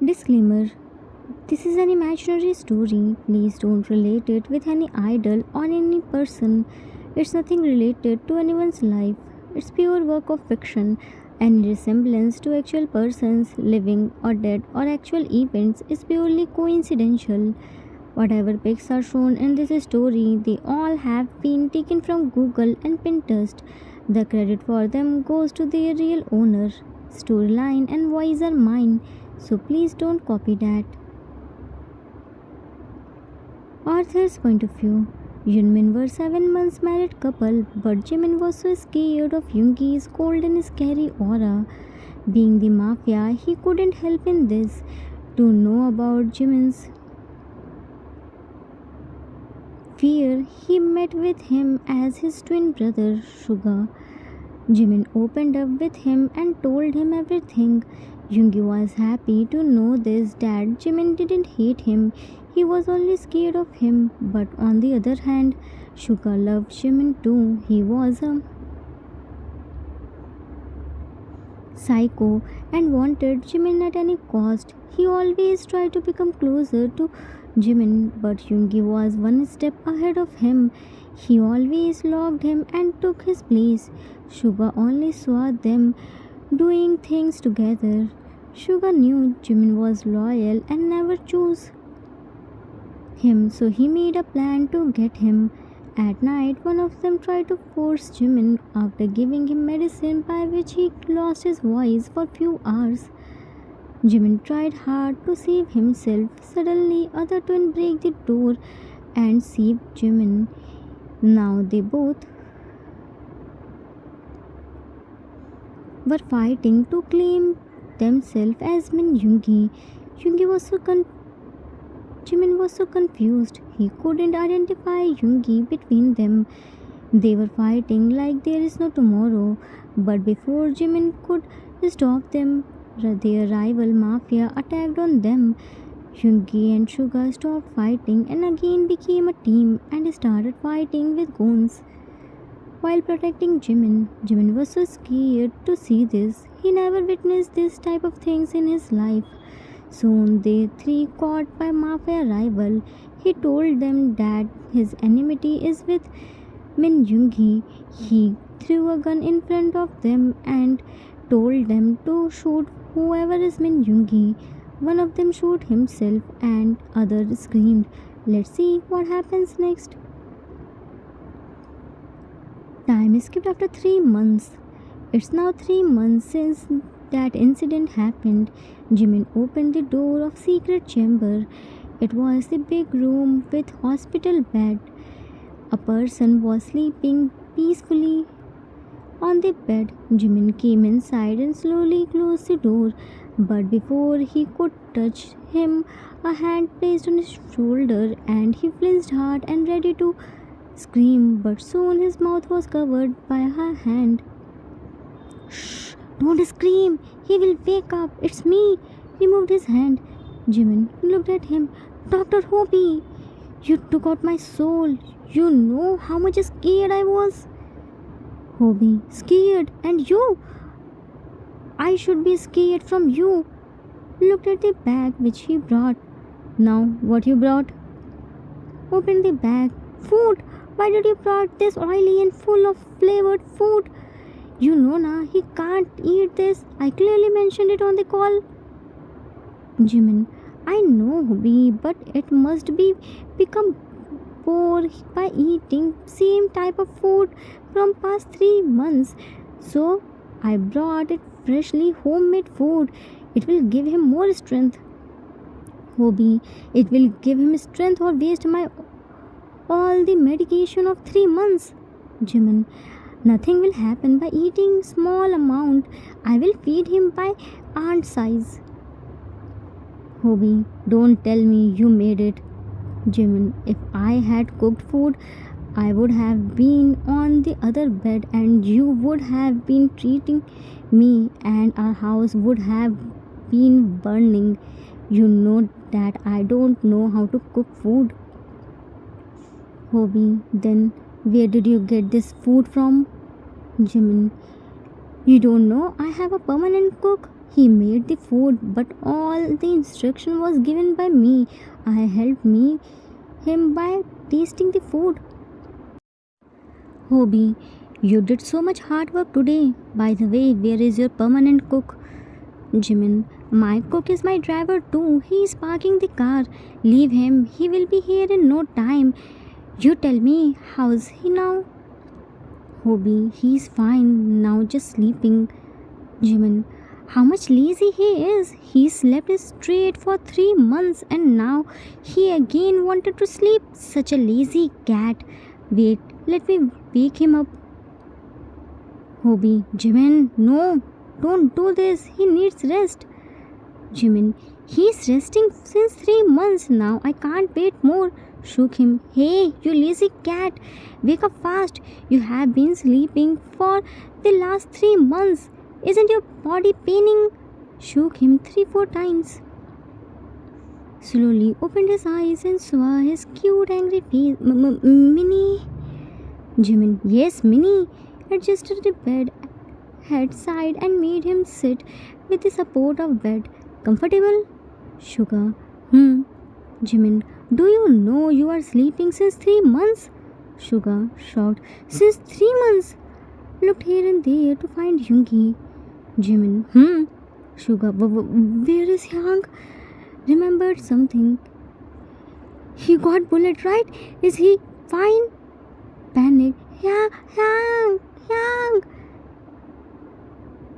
Disclaimer: this is an imaginary story. Please don't relate it with any idol or any person. It's nothing related to anyone's life. It's pure work of fiction. Any resemblance to actual persons, living or dead, or actual events is purely coincidental. Whatever pics are shown in this story, they all have been taken from Google and Pinterest. The credit for them goes to their real owner. Storyline and voice are mine, so please don't copy that. Arthur's point of view. Yoonmin were 7 months married couple, but Jimin was so scared of Yoongi's cold and scary aura. Being the mafia, he couldn't help in this. To know about Jimin's fear, he met with him as his twin brother, Suga. Jimin opened up with him and told him everything. Yoongi was happy to know this that Jimin didn't hate him, he was only scared of him. But on the other hand, Suga loved Jimin too. He was a psycho and wanted Jimin at any cost. He always tried to become closer to Jimin, but Yoongi was one step ahead of him. He always locked him and took his place. Suga only saw them doing things together. Suga knew Jimin was loyal and never chose him, so he made a plan to get him. At night, one of them tried to force Jimin after giving him medicine by which he lost his voice for few hours. Jimin tried hard to save himself. Suddenly, other twin break the door and save Jimin. Now they both were fighting to claim themselves as Min Yoongi. Yoongi was so Jimin was so confused. He couldn't identify Yoongi between them. They were fighting like there is no tomorrow. But before Jimin could stop them, their rival mafia attacked on them. Yoongi and Suga stopped fighting and again became a team and started fighting with guns while protecting Jimin. Jimin was so scared to see this. He never witnessed this type of things in his life. Soon they three caught by mafia rival. He told them that his enmity is with Min Yoongi. He threw a gun in front of them and told them to shoot whoever is Min Yoongi. One of them shot himself and other screamed. Let's see what happens next. Time skipped after 3 months. It's now 3 months since that incident happened. Jimin opened the door of secret chamber. It was the big room with hospital bed. A person was sleeping peacefully on the bed. Jimin came inside and slowly closed the door. But before he could touch him, a hand placed on his shoulder and he flinched hard and ready to scream. But soon his mouth was covered by her hand. Shh! Don't scream! He will wake up! It's me! He moved his hand. Jimin looked at him. Dr. Hopi! You took out my soul! You know how much scared I was? Hobi, scared? And you? I should be scared from you. Looked at the bag which he brought. Now, what you brought? Opened the bag. Food! Why did you brought this oily and full of flavored food? You know na, he can't eat this. I clearly mentioned it on the call. Jimin, I know, Hobi, but it must be become poor by eating same type of food from past 3 months. So I brought it freshly homemade food. It will give him more strength. Hobi, it will give him strength or waste my all the medication of 3 months. Jimin, nothing will happen by eating small amount. I will feed him by ant size. Hobi, don't tell me you made it. Jimin, if I had cooked food, I would have been on the other bed and you would have been treating me and our house would have been burning. You know that I don't know how to cook food. Hobi, then where did you get this food from? Jimin, you don't know I have a permanent cook. He made the food, but all the instruction was given by me. I helped him by tasting the food. Hobby, you did so much hard work today. By the way, where is your permanent cook? Jimin, my cook is my driver too. He is parking the car. Leave him. He will be here in no time. You tell me, how's he now? Hobby, he's fine now, just sleeping. Jimin, how much lazy he is. He slept straight for 3 months and now he again wanted to sleep. Such a lazy cat. Wait, let me wake him up. Hobby, Jimin, no, don't do this. He needs rest. Jimin, he's resting since 3 months now. I can't wait more. Shook him. Hey, you lazy cat. Wake up fast. You have been sleeping for the last 3 months. Isn't your body paining? Shook him 3-4 times. Slowly opened his eyes and saw his cute angry face. Minnie. Jimin, yes, Minnie. Adjusted the bed, head side and made him sit with the support of bed. Comfortable? Sugar. Jimin, do you know you are sleeping since 3 months? Sugar, shocked. Since 3 months? Looked here and there to find Yoongi. Jimin, Sugar, where is Yang? Remembered something. He got bullet, right? Is he fine? Panic. Yang.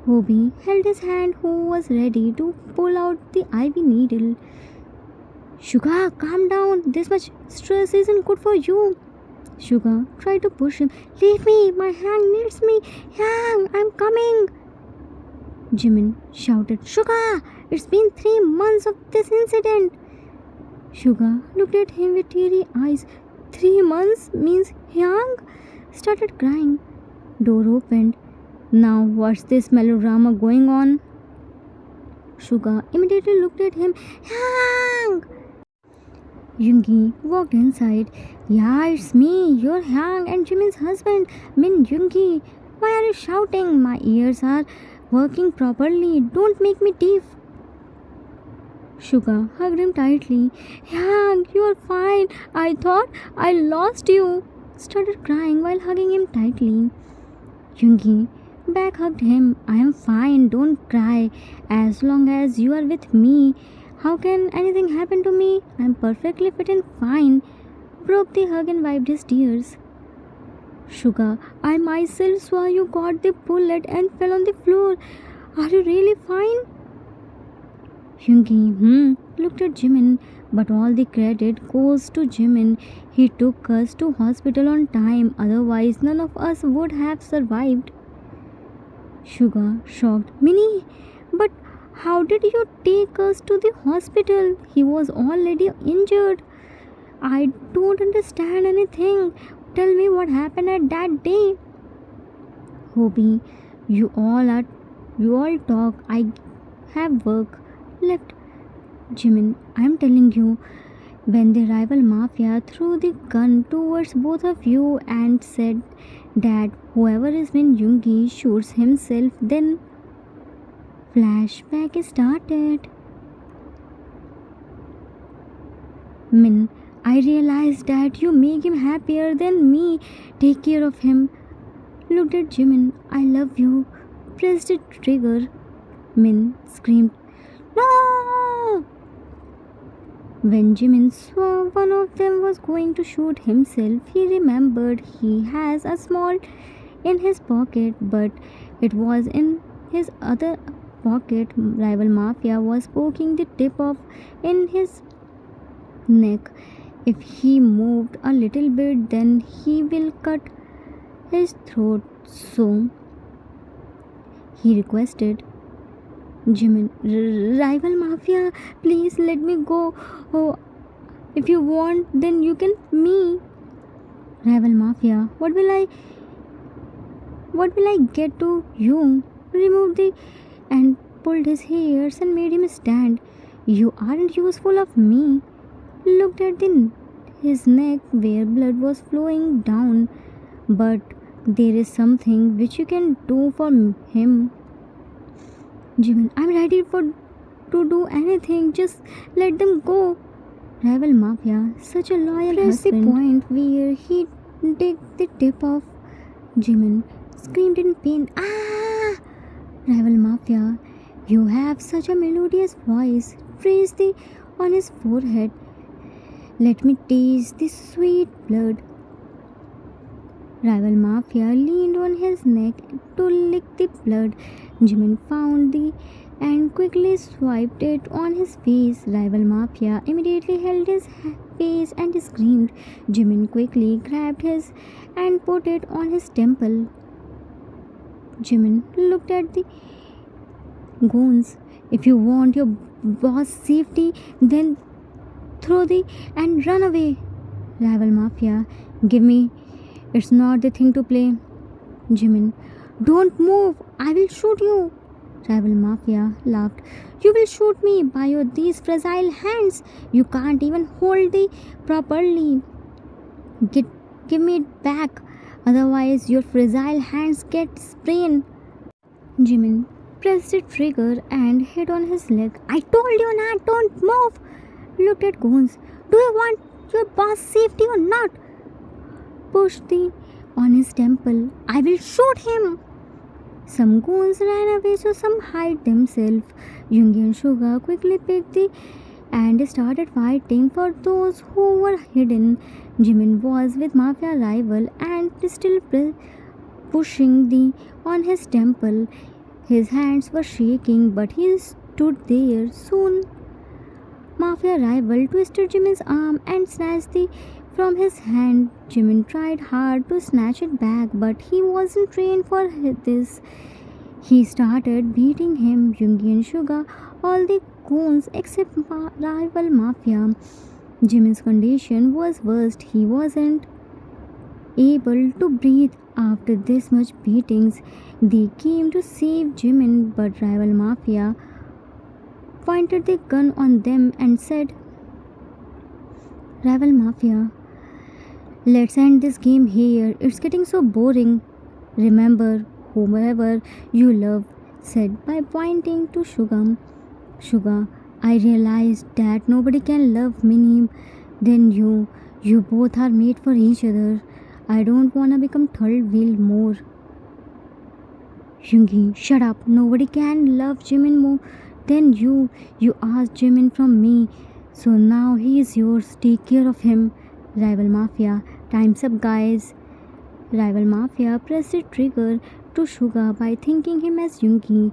Hobby held his hand who was ready to pull out the IV needle. Sugar, calm down. This much stress isn't good for you. Sugar tried to push him. Leave me. My Yang needs me. Yang, I'm coming. Jimin shouted. Sugar, it's been 3 months of this incident. Sugar looked at him with teary eyes. 3 months means Yang started crying. Door opened. Now what's this melodrama going on? Sugar immediately looked at him. Yang! Yoongi walked inside. Yeah, it's me, your Yang and Jimin's husband, Min Yoongi. Why are you shouting? My ears are working properly. Don't make me deaf. Sugar hugged him tightly. Yang, you are fine. I thought I lost you. Started crying while hugging him tightly. Yoongi back hugged him. I am fine. Don't cry. As long as you are with me, how can anything happen to me? I am perfectly fit and fine. Broke the hug and wiped his tears. Sugar, I myself saw you got the bullet and fell on the floor. Are you really fine? Yoongi, looked at Jimin, but all the credit goes to Jimin. He took us to hospital on time, otherwise none of us would have survived. Sugar, shocked. Minnie, but how did you take us to the hospital? He was already injured. I don't understand anything. Tell me what happened at that day. Hobby, you all talk. I have work left. Jimin, I am telling you, when the rival mafia threw the gun towards both of you and said that whoever is Min Yoongi shoots himself, then flashback started. Min, I realized that you make him happier than me. Take care of him. Looked at Jimin. I love you. Pressed the trigger. Min screamed. No! When Jimin saw one of them was going to shoot himself, he remembered he has a small in his pocket, but it was in his other pocket. Rival Mafia was poking the tip of in his neck. If he moved a little bit, then he will cut his throat. So he requested. Jimin, rival Mafia, please let me go. Oh, if you want, then you can me. Rival Mafia, what will I get to you? Removed the and pulled his hairs and made him stand. You aren't useful of me. Looked at his neck where blood was flowing down. But there is something which you can do for him. Jimin, I'm ready to do anything. Just let them go. Rival Mafia, such a loyal husband. The point where he did the tip of Jimin, screamed in pain. Ah! Rival Mafia, you have such a melodious voice. Traced the on his forehead. Let me taste the sweet blood. Rival Mafia leaned on his neck to lick the blood. Jimin found the and quickly swiped it on his face. Rival Mafia immediately held his face and screamed. Jimin quickly grabbed his and put it on his temple. Jimin looked at the goons. If you want your boss safety, then throw the and run away. Rival Mafia, give me. It's not the thing to play. Jimin, don't move. I will shoot you. Rival Mafia laughed. You will shoot me by your these fragile hands. You can't even hold the properly. Give me it back. Otherwise your fragile hands get sprained. Jimin pressed the trigger and hit on his leg. I told you not, don't move. Looked at Goons. Do you want your boss safety or not? Pushed the on his temple. I will shoot him. Some goons ran away, so some hid themselves. Yoongi and Suga quickly picked the and started fighting for those who were hidden. Jimin was with Mafia rival and still pushing the on his temple. His hands were shaking, but he stood there. Soon, Mafia rival twisted Jimin's arm and snatched the from his hand. Jimin tried hard to snatch it back, but he wasn't trained for this. He started beating him. Yoongi and Suga, all the goons except rival Mafia. Jimin's condition was worst. He wasn't able to breathe after this much beatings. They came to save Jimin, but rival Mafia pointed the gun on them and said, Rival Mafia, let's end this game here. It's getting so boring. Remember, whomever you love, said by pointing to Suga. Suga, I realized that nobody can love me than you. You both are made for each other. I don't wanna become third wheel more. Yoongi, shut up. Nobody can love Jimin more than you. You asked Jimin from me. So now he is yours. Take care of him. Rival Mafia, time's up, guys. Rival Mafia pressed the trigger to Suga by thinking him as Yoongi.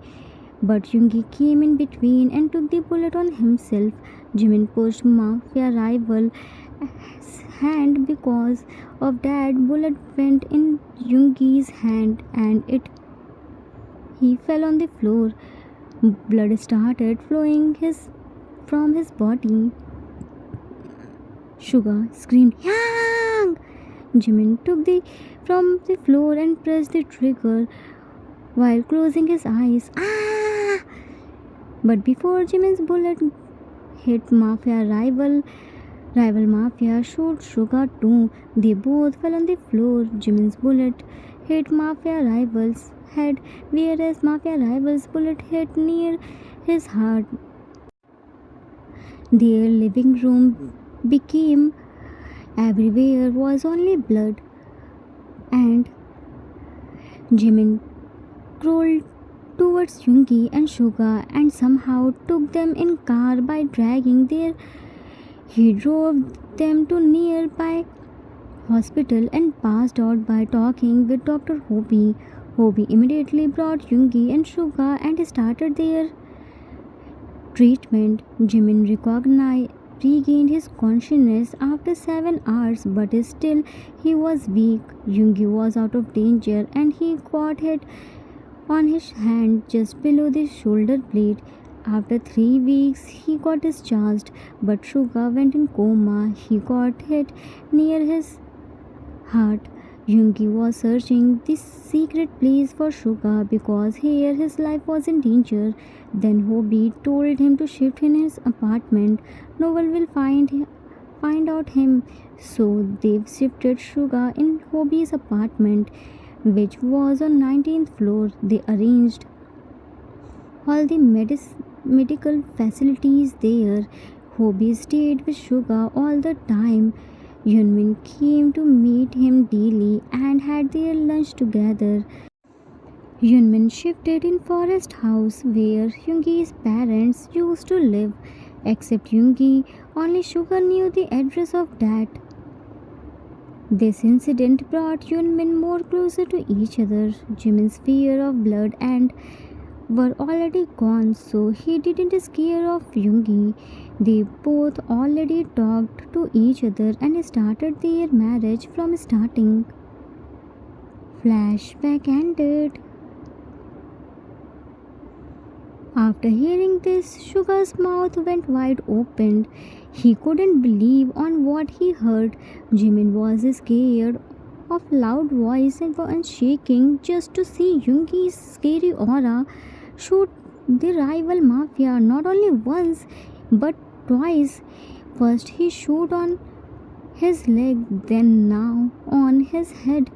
But Yoongi came in between and took the bullet on himself. Jimin pushed Mafia rival's hand. Because of that, bullet went in Yoongi's hand and he fell on the floor. Blood started flowing from his body. Suga screamed, Yang! Jimin took from the floor and pressed the trigger while closing his eyes. Ah! But before Jimin's bullet hit Mafia rival Mafia shot Suga too. They both fell on the floor. Jimin's bullet hit Mafia rival's head, whereas Mafia rival's bullet hit near his heart. Their living room became everywhere was only blood, and Jimin crawled towards Yoongi and Suga and somehow took them in car by dragging there. He drove them to nearby hospital and passed out by talking with Dr. Hobi. Hobi immediately brought Yoongi and Suga and started their treatment. Jimin regained his consciousness after 7 hours, but still he was weak. Yoongi was out of danger and he got hit on his hand just below the shoulder blade. After 3 weeks, he got discharged, but Suga went in coma. He got hit near his heart. Yoongi was searching the secret place for Suga because here his life was in danger. Then Hobi told him to shift in his apartment. No one will find out him. So they shifted Suga in Hobi's apartment, which was on 19th floor. They arranged all the medical facilities there. Hobie stayed with Suga all the time. Yoonmin came to meet him daily and had their lunch together. Yoonmin shifted in Forest House where Yoongi's parents used to live. Except Yoongi, only Suga knew the address of that. This incident brought Yoonmin more closer to each other. Jimin's fear of blood and were already gone, so he didn't scare of Yoongi. They both already talked to each other and started their marriage from starting. Flashback ended. After hearing this, Sugar's mouth went wide open. He couldn't believe on what he heard. Jimin was scared of loud voice and shaking just to see Yoongi's scary aura shoot the rival mafia not only once but twice. First he shot on his leg, then now on his head.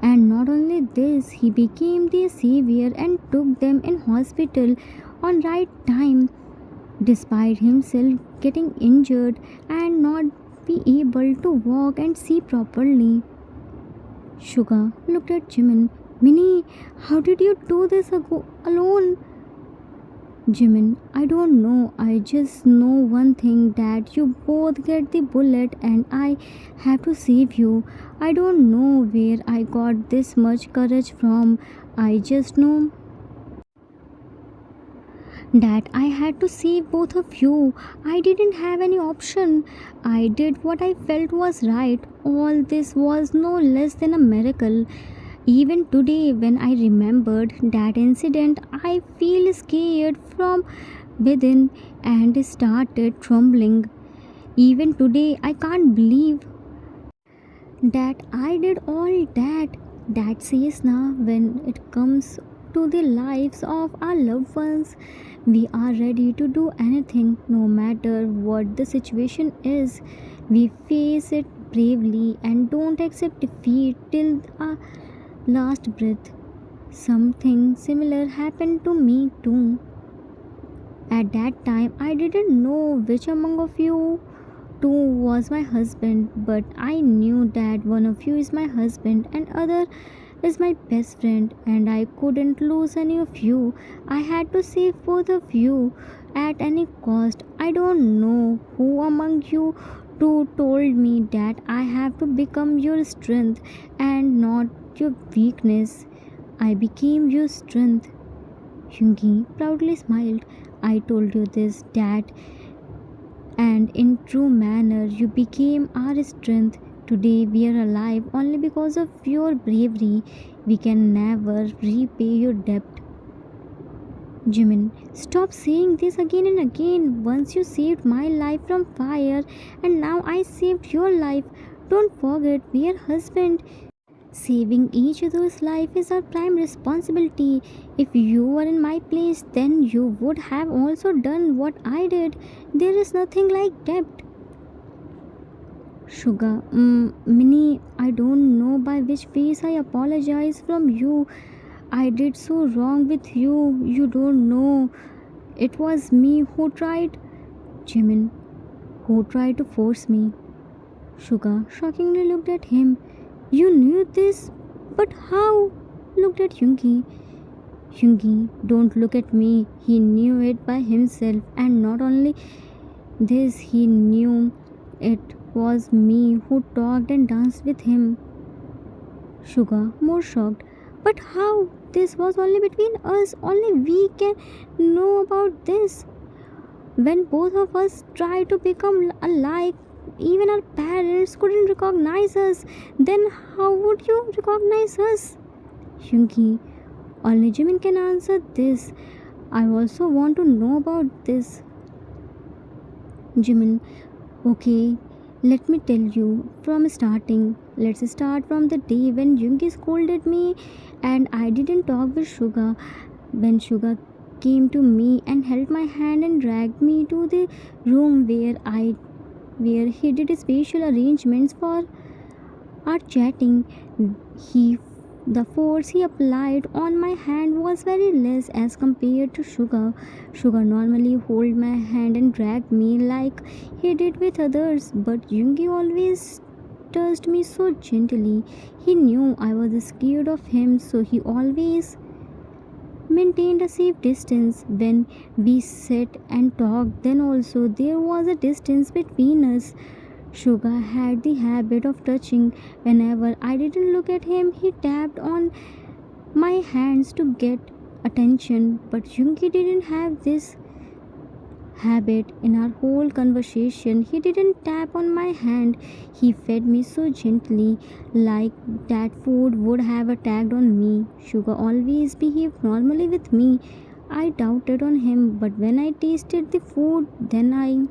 And not only this, he became their savior and took them in hospital on right time, despite himself getting injured and not be able to walk and see properly. Suga looked at Jimin. Minnie, how did you do this alone? Jimin, I don't know. I just know one thing, that you both get the bullet and I have to save you. I don't know where I got this much courage from. I just know that I had to save both of you. I didn't have any option. I did what I felt was right. All this was no less than a miracle. Even today, when I remembered that incident, I feel scared from within and started trembling. Even today, I can't believe that I did all that. That says now, when it comes to the lives of our loved ones, we are ready to do anything, no matter what the situation is. We face it bravely and don't accept defeat till our last breath. Something similar happened to me too. At that time, I didn't know which among of you two was my husband, but I knew that one of you is my husband and other is my best friend, and I couldn't lose any of you. I had to save both of you at any cost. I don't know who among you two told me that I have to become your strength and not your weakness. I became your strength. Yoongi proudly smiled. I told you this, Dad, and in true manner you became our strength. Today we are alive only because of your bravery. We can never repay your debt. Jimin, stop saying this again and again. Once you saved my life from fire and now I saved your life. Don't forget, we are husband. Saving each other's life is our prime responsibility. If you were in my place, then you would have also done what I did. There is nothing like debt. Sugar, Minnie, I don't know by which face I apologize from you. I did so wrong with you. You don't know. It was me who tried. Jimin, who tried to force me. Suga shockingly looked at him. You knew this? But how? Looked at Yoongi. Yoongi, don't look at me. He knew it by himself, and not only this, he knew it was me who talked and danced with him. Suga, more shocked. But how? This was only between us. Only we can know about this. When both of us tried to become alike, even our parents couldn't recognize us. Then how would you recognize us? Yoongi, only Jimin can answer this. I also want to know about this. Jimin, okay, let me tell you from starting. Let's start from the day when Yoongi scolded me and I didn't talk with Suga. When Suga came to me and held my hand and dragged me to the room where he did special arrangements for our chatting. He The force he applied on my hand was very less as compared to Sugar. Sugar normally hold my hand and drag me like he did with others, but Yoongi always touched me so gently. He knew I was scared of him, so he always maintained a safe distance when we sat and talked. Then also there was a distance between us. Suga had the habit of touching whenever I didn't look at him. He tapped on my hands to get attention, but Yoongi didn't have this habit. In our whole conversation, he didn't tap on my hand. He fed me so gently, like that food would have attacked on me. Sugar always behaved normally with me. I doubted on him, but when I tasted the food, then I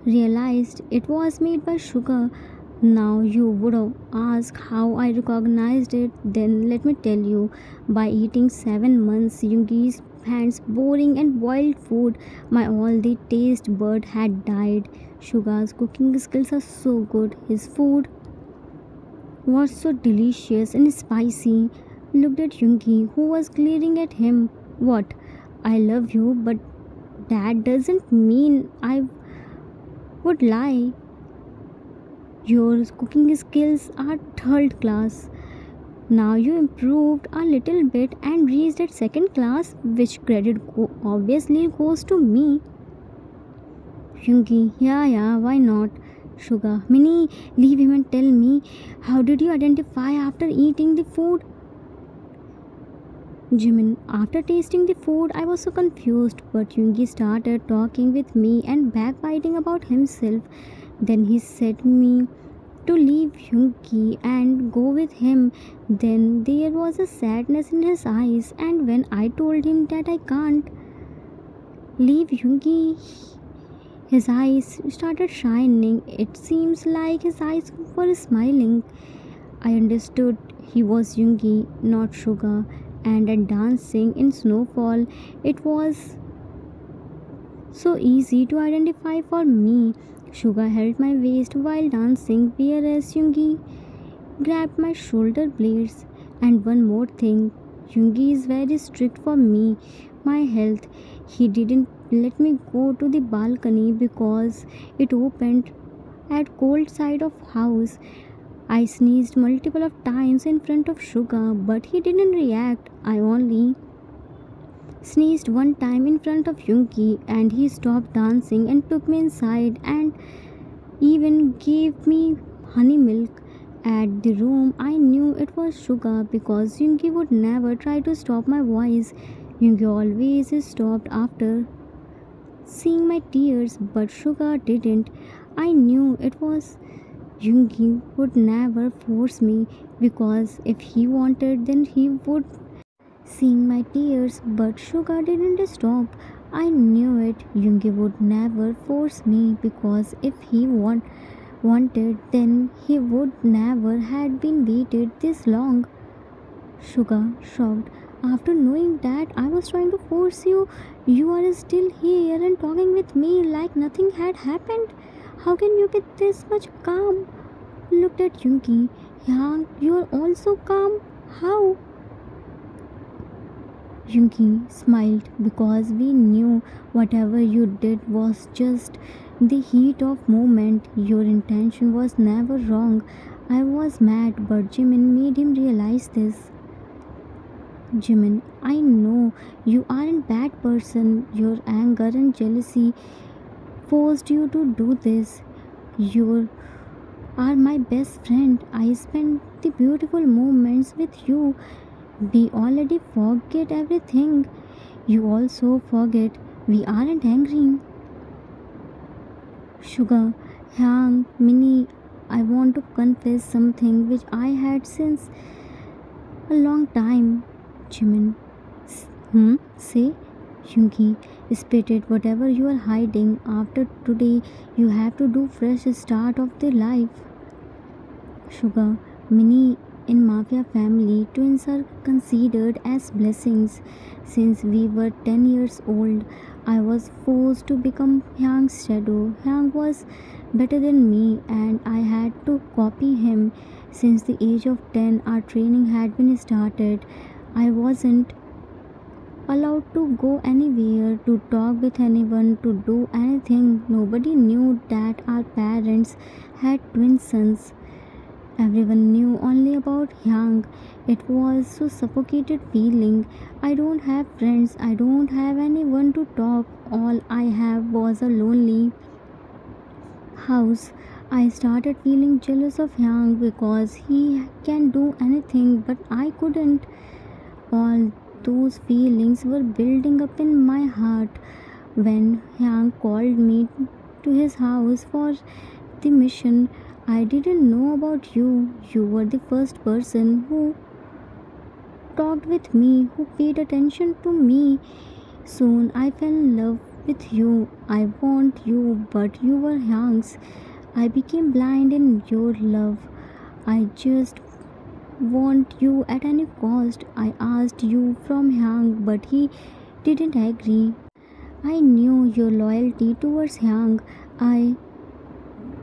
realized it was made by Sugar. Now you would ask how I recognized it. Then let me tell you, by eating 7 months Yoongi's hands boring and boiled food, my all the taste bud had died. Sugar's cooking skills are so good. His food was so delicious and spicy. Looked at Yoongi, who was glaring at him. What? I love you, but that doesn't mean I would lie. Your cooking skills are third class. Now you improved a little bit and reached at second class, which credit obviously goes to me. Yoongi, yeah, why not? Sugar, Minnie, leave him and tell me, how did you identify after eating the food? Jimin, after tasting the food, I was so confused, but Yoongi started talking with me and backbiting about himself. Then he said me to leave Yoongi and go with him. Then there was a sadness in his eyes, and when I told him that I can't leave Yoongi, his eyes started shining. It seems like his eyes were smiling. I understood he was Yoongi, not Sugar, and at dancing in snowfall, it was so easy to identify for me. Sugar held my waist while dancing, whereas Yoongi grabbed my shoulder blades. And one more thing, Yoongi is very strict for me, my health. He didn't let me go to the balcony because it opened at cold side of house. I sneezed multiple of times in front of Sugar, but he didn't react. I only sneezed one time in front of Yoongi, and he stopped dancing and took me inside and even gave me honey milk. At the room, I knew it was Sugar because Yoongi would never try to stop my voice. Yoongi always stopped after seeing my tears, but Sugar didn't. I knew it was Yoongi would never force me because if he wanted, then he would seeing my tears, but Sugar didn't stop. I knew it. Yoongi would never force me because if he wanted, then he would never had been waited this long. Sugar shrugged. After knowing that I was trying to force you, you are still here and talking with me like nothing had happened. How can you be this much calm? Looked at Yoongi. Yeah, you are also calm. How? Yoongi smiled because we knew whatever you did was just the heat of moment. Your intention was never wrong. I was mad, but Jimin made him realize this. Jimin, I know you aren't bad person. Your anger and jealousy forced you to do this. You are my best friend. I spent the beautiful moments with you. We already forget everything. You also forget we aren't angry. Sugar, Hang, Minnie, I want to confess something which I had since a long time. Jimin, say? Yoongi, spit it, whatever you are hiding. After today, you have to do fresh start of the life. Sugar, Minnie, in Mafia family, twins are considered as blessings. Since we were 10 years old, I was forced to become Hyang's shadow. Hyang was better than me and I had to copy him. Since the age of 10, our training had been started. I wasn't allowed to go anywhere, to talk with anyone, to do anything. Nobody knew that our parents had twin sons. Everyone knew only about Hyang. It was so suffocated feeling. I don't have friends. I don't have anyone to talk. All I have was a lonely house. I started feeling jealous of Hyang because he can do anything but I couldn't. All those feelings were building up in my heart when Hyang called me to his house for the mission. I didn't know about you. You were the first person who talked with me, who paid attention to me. Soon I fell in love with you. I want you, but you were Hyang's. I became blind in your love. I just want you at any cost. I asked you from Hyang, but he didn't agree. I knew your loyalty towards Hyang. I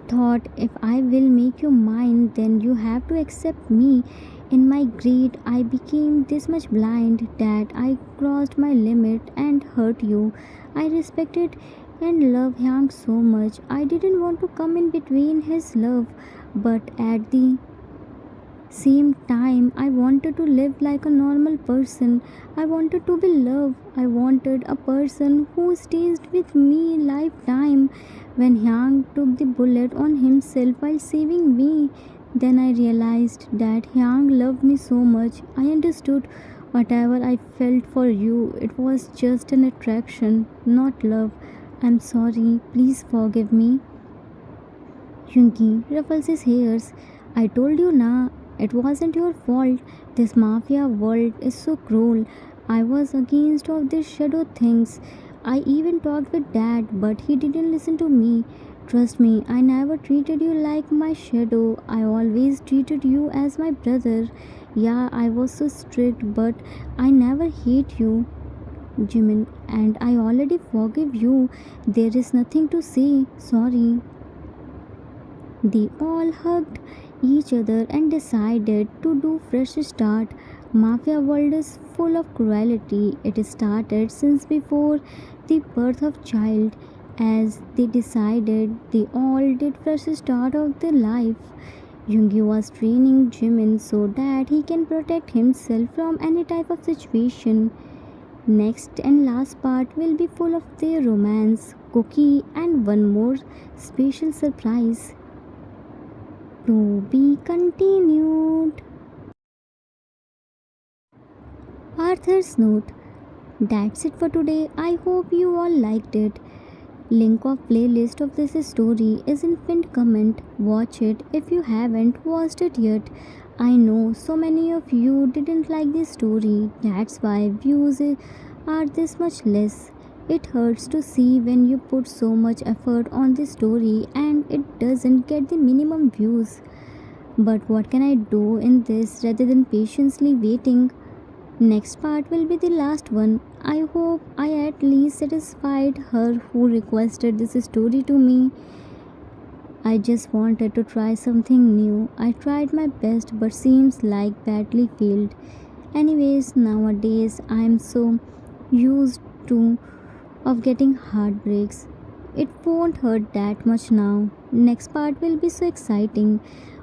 thought if I will make you mine, then you have to accept me. In my greed, I became this much blind that I crossed my limit and hurt you. I respected and loved Hyang so much. I didn't want to come in between his love, but at the same time, I wanted to live like a normal person. I wanted to be loved. I wanted a person who stays with me lifetime. When Hyang took the bullet on himself while saving me, then I realized that Hyang loved me so much. I understood whatever I felt for you. It was just an attraction, not love. I'm sorry. Please forgive me. Yoongi ruffles his hairs. I told you na, it wasn't your fault. This mafia world is so cruel. I was against all these shadow things. I even talked with dad, but he didn't listen to me. Trust me, I never treated you like my shadow. I always treated you as my brother. Yeah, I was so strict, but I never hate you, Jimin, and I already forgive you. There is nothing to say. Sorry. They all hugged each other and decided to do fresh start. Mafia world is full of cruelty. It started since before the birth of child. As they decided, they all did fresh start of their life. Yoongi was training Jimin so that he can protect himself from any type of situation. Next and last part will be full of their romance, cookie, and one more special surprise to be continued. Arthur's note. That's it for today. I hope you all liked it. Link of playlist of this story is in pinned comment. Watch it if you haven't watched it yet. I know so many of you didn't like this story. That's why views are this much less. It hurts to see when you put so much effort on the story and it doesn't get the minimum views. But what can I do in this rather than patiently waiting? Next part will be the last one. I hope I at least satisfied her who requested this story to me. I just wanted to try something new. I tried my best but seems like badly failed. Anyways, nowadays I am so used to of getting heartbreaks. It won't hurt that much now. Next part will be so exciting.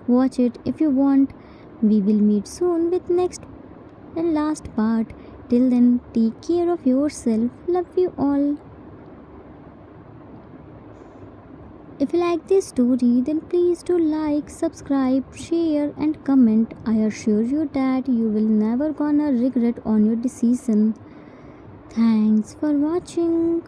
Watch it if you want. We will meet soon with next and last part. Till then, take care of yourself. Love you all. If you like this story, then please do like, subscribe, share, and comment. I assure you that you will never gonna regret on your decision. Thanks for watching.